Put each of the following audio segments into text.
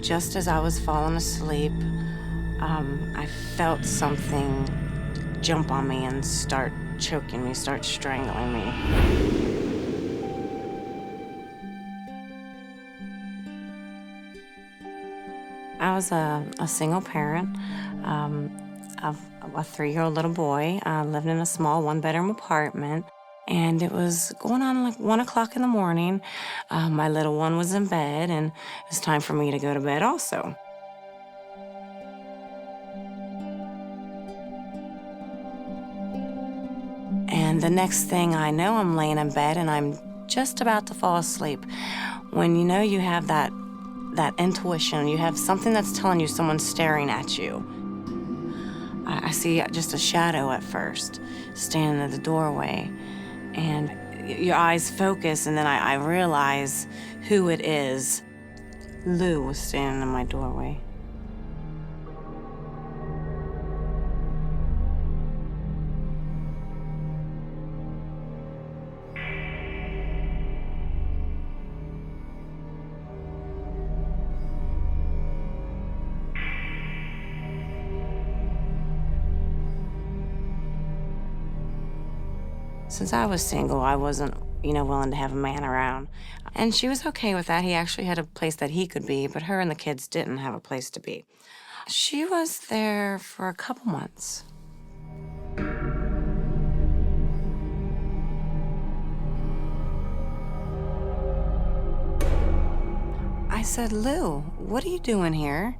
just as I was falling asleep, I felt something jump on me and start choking me, start strangling me. I was a single parent of a 3-year-old little boy. Lived in a small one-bedroom apartment, and it was going on like 1 o'clock in the morning. My little one was in bed, and it was time for me to go to bed also. And the next thing I know, I'm laying in bed and I'm just about to fall asleep. When you know you have that intuition, you have something that's telling you someone's staring at you. I see just a shadow at first, standing at the doorway, and your eyes focus, and then I realize who it is. Lou was standing in my doorway. Since I was single, I wasn't, willing to have a man around. And she was okay with that. He actually had a place that he could be, but her and the kids didn't have a place to be. She was there for a couple months. I said, Lou, what are you doing here?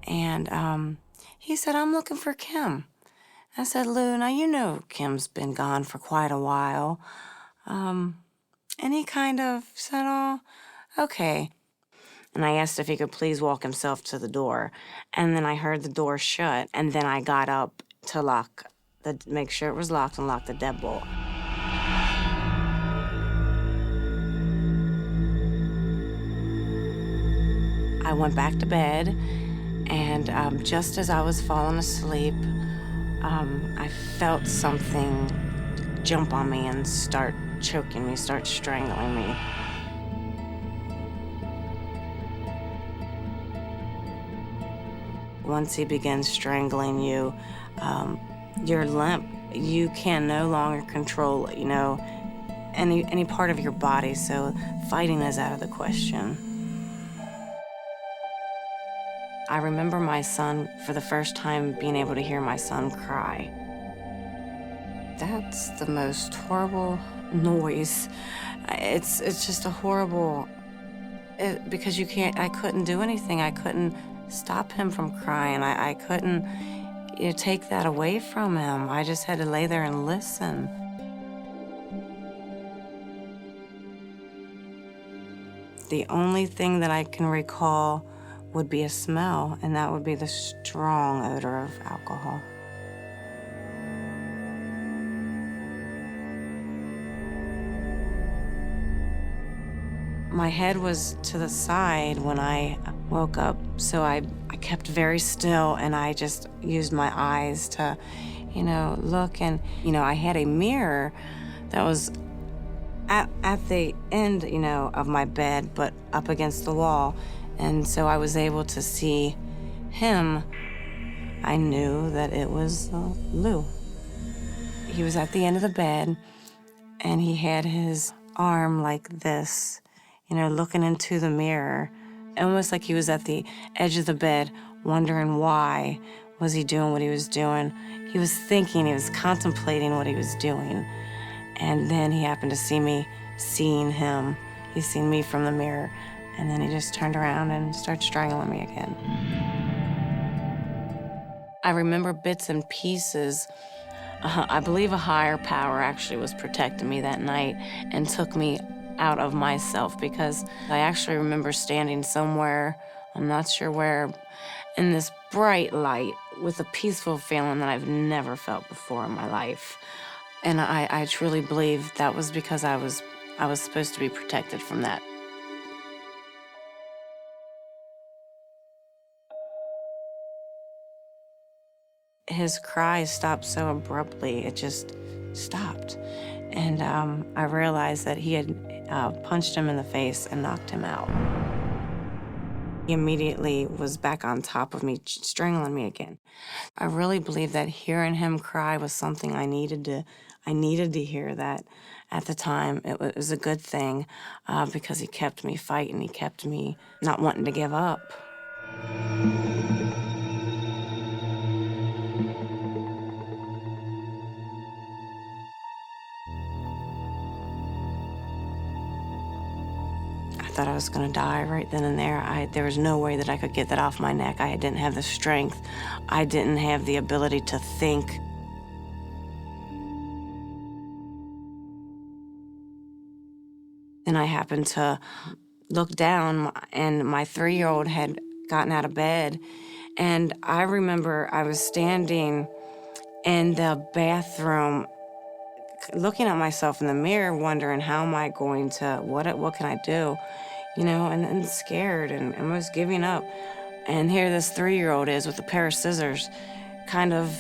And he said, I'm looking for Kim. I said, Lou, now you know Kim's been gone for quite a while. And he kind of said, oh, okay. And I asked if he could please walk himself to the door. And then I heard the door shut, and then I got up to make sure it was locked and lock the deadbolt. I went back to bed, and just as I was falling asleep, I felt something jump on me and start choking me, start strangling me. Once he begins strangling you, you're limp. You can no longer control, any part of your body, so fighting is out of the question. I remember my son, for the first time, being able to hear my son cry. That's the most horrible noise. It's just a horrible, because I couldn't do anything. I couldn't stop him from crying. I couldn't take that away from him. I just had to lay there and listen. The only thing that I can recall would be a smell, and that would be the strong odor of alcohol. My head was to the side when I woke up, so I kept very still, and I just used my eyes to, look. And, I had a mirror that was at the end, of my bed, but up against the wall. And so I was able to see him. I knew that it was Lou. He was at the end of the bed, and he had his arm like this, looking into the mirror, almost like he was at the edge of the bed, wondering why was he doing what he was doing. He was thinking, he was contemplating what he was doing. And then he happened to see me seeing him. He seen me from the mirror, and then he just turned around and started strangling me again. I remember bits and pieces. I believe a higher power actually was protecting me that night and took me out of myself, because I actually remember standing somewhere, I'm not sure where, in this bright light with a peaceful feeling that I've never felt before in my life. And I truly believe that was because I was supposed to be protected from that. His cry stopped so abruptly, it just stopped. And I realized that he had punched him in the face and knocked him out. He immediately was back on top of me, strangling me again. I really believe that hearing him cry was something I needed to hear that at the time. It was a good thing because he kept me fighting. He kept me not wanting to give up. I thought I was going to die right then and there. There was no way that I could get that off my neck. I didn't have the strength. I didn't have the ability to think. And I happened to look down, and my 3-year-old had gotten out of bed. And I remember I was standing in the bathroom looking at myself in the mirror, wondering how am I going to, what can I do? You know, and scared and almost giving up. And here this 3-year-old is with a pair of scissors, kind of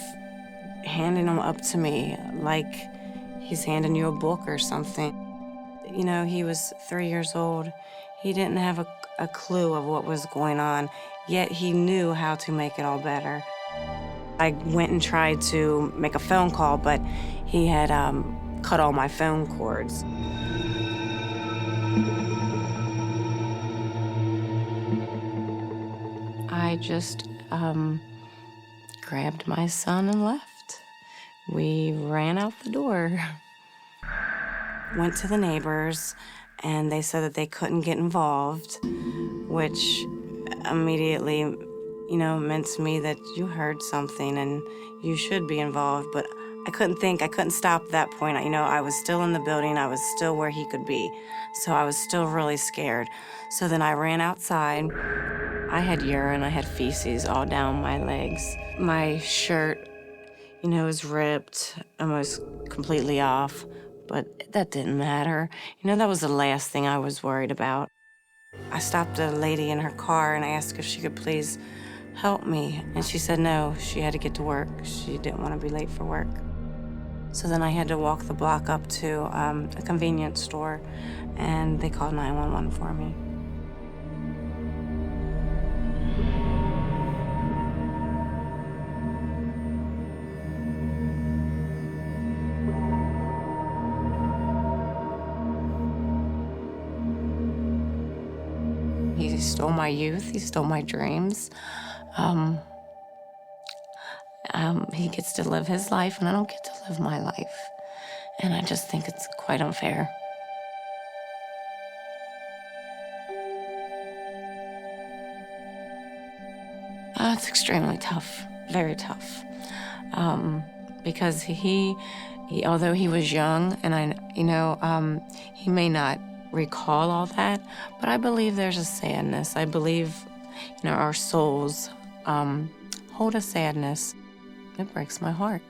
handing them up to me like he's handing you a book or something. You know, he was 3 years old. He didn't have a clue of what was going on, yet he knew how to make it all better. I went and tried to make a phone call, but he had cut all my phone cords. I just grabbed my son and left. We ran out the door. Went to the neighbors, and they said that they couldn't get involved, which immediately, you know, meant to me that you heard something and you should be involved. But I couldn't stop at that point. You know, I was still in the building. I was still where he could be. So I was still really scared. So then I ran outside. I had urine, I had feces all down my legs. My shirt, you know, was ripped, almost completely off, but that didn't matter. You know, that was the last thing I was worried about. I stopped a lady in her car and I asked if she could please help me. And she said no, she had to get to work. She didn't want to be late for work. So then I had to walk the block up to a convenience store, and they called 911 for me. He stole my youth, he stole my dreams. He gets to live his life, and I don't get to live my life. And I just think it's quite unfair. It's extremely tough, very tough. Because he, although he was young, and he may not recall all that, but I believe there's a sadness. I believe, our souls hold a sadness. It breaks my heart.